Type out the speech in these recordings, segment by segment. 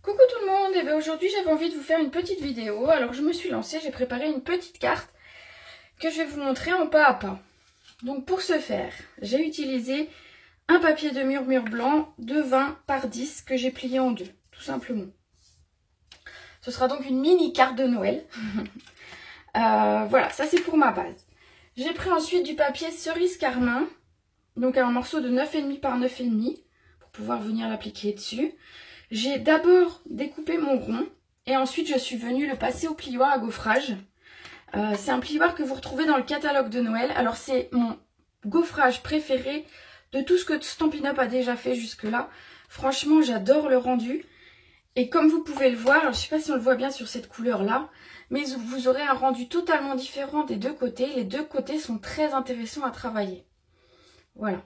Coucou tout le monde, et bien aujourd'hui j'avais envie de vous faire une petite vidéo, alors je me suis lancée, j'ai préparé une petite carte que je vais vous montrer en pas à pas. Donc pour ce faire, j'ai utilisé un papier de mur blanc de 20 par 10 que j'ai plié en deux, tout simplement. Ce sera donc une mini carte de Noël. Voilà, ça c'est pour ma base. J'ai pris ensuite du papier cerise carmin, donc un morceau de 9,5 par 9,5 pour pouvoir venir l'appliquer dessus. J'ai d'abord découpé mon rond et ensuite je suis venue le passer au plioir à gaufrage. C'est un plioir que vous retrouvez dans le catalogue de Noël. Alors c'est mon gaufrage préféré de tout ce que Stampin' Up a déjà fait jusque là. Franchement j'adore le rendu. Et comme vous pouvez le voir, je ne sais pas si on le voit bien sur cette couleur là, mais vous aurez un rendu totalement différent des deux côtés. Les deux côtés sont très intéressants à travailler. Voilà.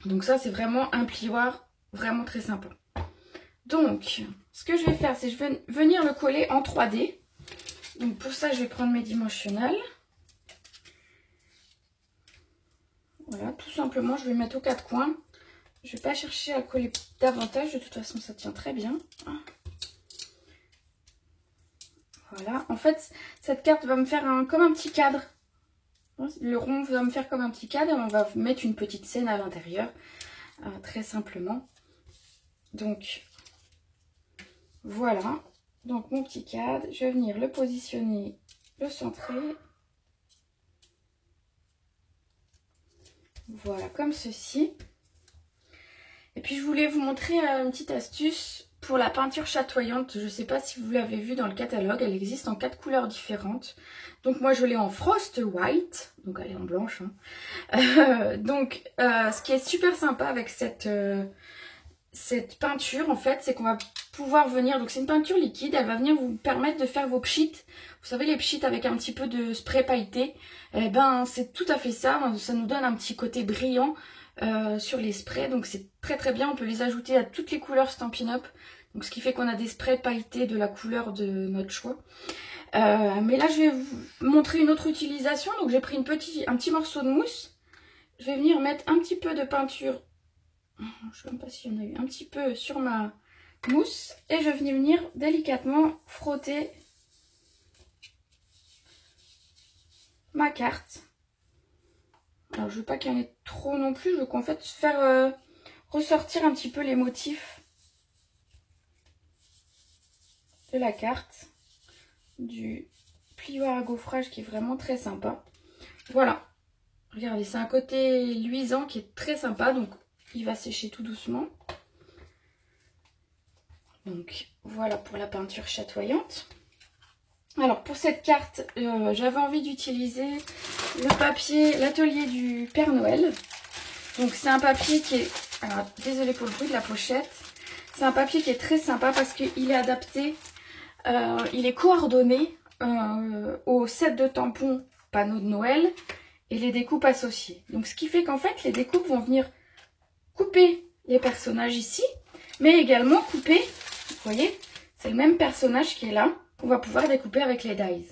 Donc ça c'est vraiment un plioir vraiment très sympa. Donc, ce que je vais faire, c'est que je vais venir le coller en 3D. Donc pour ça, je vais prendre mes dimensionnels. Voilà, tout simplement, je vais mettre aux quatre coins. Je ne vais pas chercher à coller davantage, de toute façon, ça tient très bien. Voilà, en fait, cette carte va me faire comme un petit cadre. Le rond va me faire comme un petit cadre et on va mettre une petite scène à l'intérieur, très simplement. Donc, voilà, donc mon petit cadre, je vais venir le positionner, le centrer. Voilà, comme ceci. Et puis je voulais vous montrer une petite astuce pour la peinture chatoyante. Je ne sais pas si vous l'avez vu dans le catalogue, elle existe en 4 couleurs différentes. Donc moi je l'ai en Frost White, donc elle est en blanche. Hein. Ce qui est super sympa avec cette peinture en fait, c'est qu'on va pouvoir venir, donc c'est une peinture liquide, elle va venir vous permettre de faire vos pchits. Vous savez les pchits avec un petit peu de spray pailleté, eh ben c'est tout à fait ça, ça nous donne un petit côté brillant sur les sprays, donc c'est très très bien, on peut les ajouter à toutes les couleurs Stampin' Up, donc ce qui fait qu'on a des sprays pailletés de la couleur de notre choix. Mais là je vais vous montrer une autre utilisation, donc j'ai pris un petit morceau de mousse, je vais venir mettre un petit peu de peinture. Je ne sais même pas s'il y en a eu un petit peu sur ma mousse. Et je vais venir délicatement frotter ma carte. Alors je veux pas qu'il y en ait trop non plus. Je veux qu'en fait faire ressortir un petit peu les motifs de la carte. Du plioir à gaufrage qui est vraiment très sympa. Voilà. Regardez, c'est un côté luisant qui est très sympa. Donc il va sécher tout doucement. Donc voilà pour la peinture chatoyante. Alors pour cette carte, j'avais envie d'utiliser le papier, l'atelier du Père Noël. Donc c'est un papier qui est, alors désolée pour le bruit de la pochette, c'est un papier qui est très sympa parce qu'il est adapté, il est coordonné au set de tampons panneaux de Noël et les découpes associées. Donc ce qui fait qu'en fait les découpes vont venir couper les personnages ici, mais également couper, vous voyez, c'est le même personnage qui est là, qu'on va pouvoir découper avec les dies.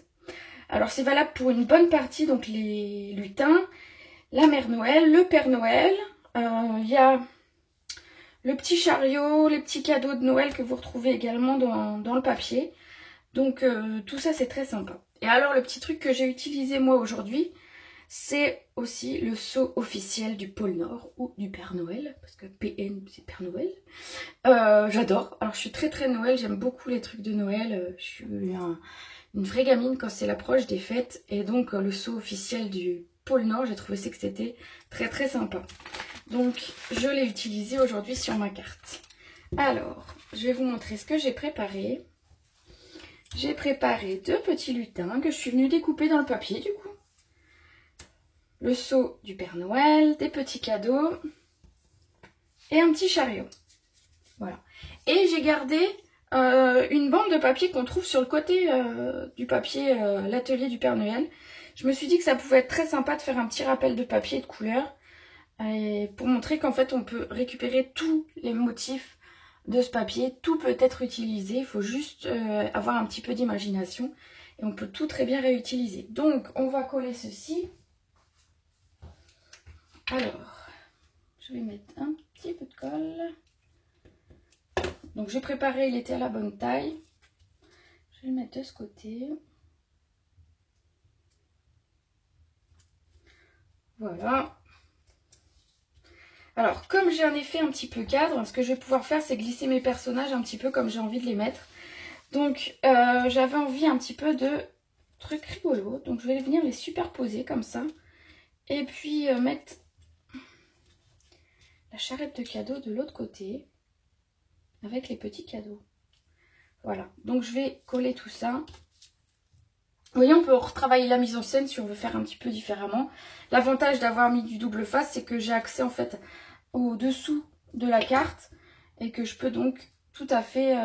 Alors c'est valable pour une bonne partie, donc les lutins, la mère Noël, le Père Noël, il y a le petit chariot, les petits cadeaux de Noël que vous retrouvez également dans le papier. Donc tout ça c'est très sympa. Et alors le petit truc que j'ai utilisé moi aujourd'hui, c'est aussi le sceau officiel du pôle Nord ou du Père Noël, parce que PN c'est Père Noël. J'adore, alors je suis très très Noël, j'aime beaucoup les trucs de Noël, je suis une vraie gamine quand c'est l'approche des fêtes, et donc le sceau officiel du pôle Nord, j'ai trouvé que c'était très très sympa. Donc je l'ai utilisé aujourd'hui sur ma carte. Alors, je vais vous montrer ce que j'ai préparé. J'ai préparé 2 petits lutins que je suis venue découper dans le papier du coup. Le sceau du Père Noël, des petits cadeaux et un petit chariot. Voilà. Et j'ai gardé une bande de papier qu'on trouve sur le côté du papier, l'atelier du Père Noël. Je me suis dit que ça pouvait être très sympa de faire un petit rappel de papier de couleur. Et pour montrer qu'en fait on peut récupérer tous les motifs de ce papier. Tout peut être utilisé, il faut juste avoir un petit peu d'imagination. Et on peut tout très bien réutiliser. Donc on va coller ceci. Alors, je vais mettre un petit peu de colle. Donc j'ai préparé, il était à la bonne taille. Je vais le mettre de ce côté. Voilà. Alors, comme j'ai un effet un petit peu cadre, ce que je vais pouvoir faire, c'est glisser mes personnages un petit peu comme j'ai envie de les mettre. Donc, j'avais envie un petit peu de trucs rigolos. Donc, je vais venir les superposer comme ça. Et puis, mettre la charrette de cadeaux de l'autre côté. Avec les petits cadeaux. Voilà. Donc, je vais coller tout ça. Vous voyez, on peut retravailler la mise en scène si on veut faire un petit peu différemment. L'avantage d'avoir mis du double face, c'est que j'ai accès en fait au dessous de la carte et que je peux donc tout à fait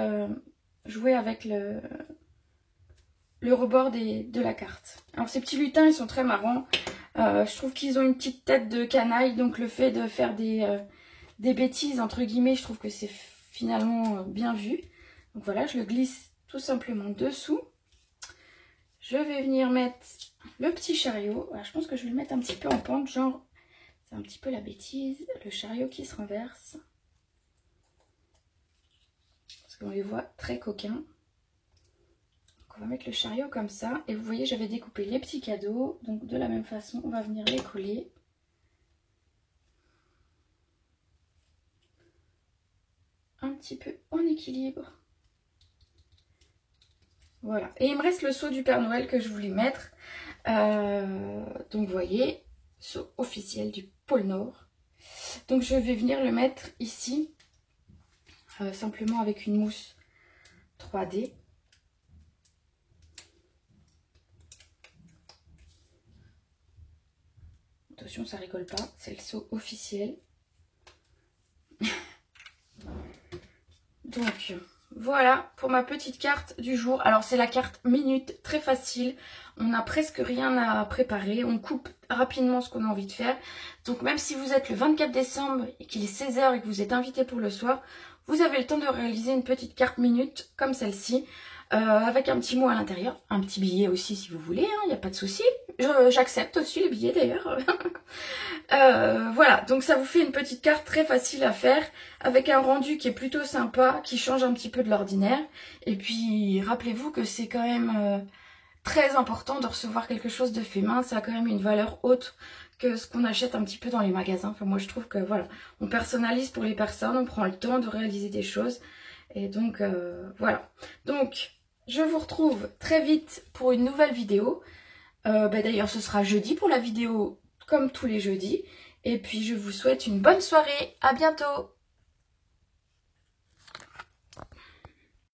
jouer avec le rebord de la carte. Alors ces petits lutins, ils sont très marrants. Je trouve qu'ils ont une petite tête de canaille, donc le fait de faire des bêtises, entre guillemets, je trouve que c'est finalement bien vu. Donc voilà, je le glisse tout simplement dessous. Je vais venir mettre le petit chariot. Voilà, je pense que je vais le mettre un petit peu en pente, genre, c'est un petit peu la bêtise, le chariot qui se renverse. Parce qu'on les voit très coquins. Donc on va mettre le chariot comme ça. Et vous voyez, j'avais découpé les petits cadeaux. Donc de la même façon, on va venir les coller. Un petit peu en équilibre. Voilà. Et il me reste le seau du Père Noël que je voulais mettre. Donc vous voyez, seau officiel du pôle Nord. Donc je vais venir le mettre ici. Simplement avec une mousse 3D. Attention, ça rigole pas. C'est le seau officiel. Donc... voilà pour ma petite carte du jour. Alors c'est la carte minute, très facile. On n'a presque rien à préparer. On coupe rapidement ce qu'on a envie de faire. Donc même si vous êtes le 24 décembre et qu'il est 16 h et que vous êtes invité pour le soir, vous avez le temps de réaliser une petite carte minute comme celle-ci. Avec un petit mot à l'intérieur. Un petit billet aussi si vous voulez, il n'y a pas de souci. J'accepte aussi les billets d'ailleurs. Voilà, donc ça vous fait une petite carte très facile à faire, avec un rendu qui est plutôt sympa, qui change un petit peu de l'ordinaire. Et puis, rappelez-vous que c'est quand même très important de recevoir quelque chose de fait main. Ça a quand même une valeur haute que ce qu'on achète un petit peu dans les magasins. Enfin, moi, je trouve que voilà, on personnalise pour les personnes, on prend le temps de réaliser des choses. Et donc, voilà. Donc, je vous retrouve très vite pour une nouvelle vidéo. D'ailleurs, ce sera jeudi pour la vidéo, comme tous les jeudis. Et puis, je vous souhaite une bonne soirée. À bientôt!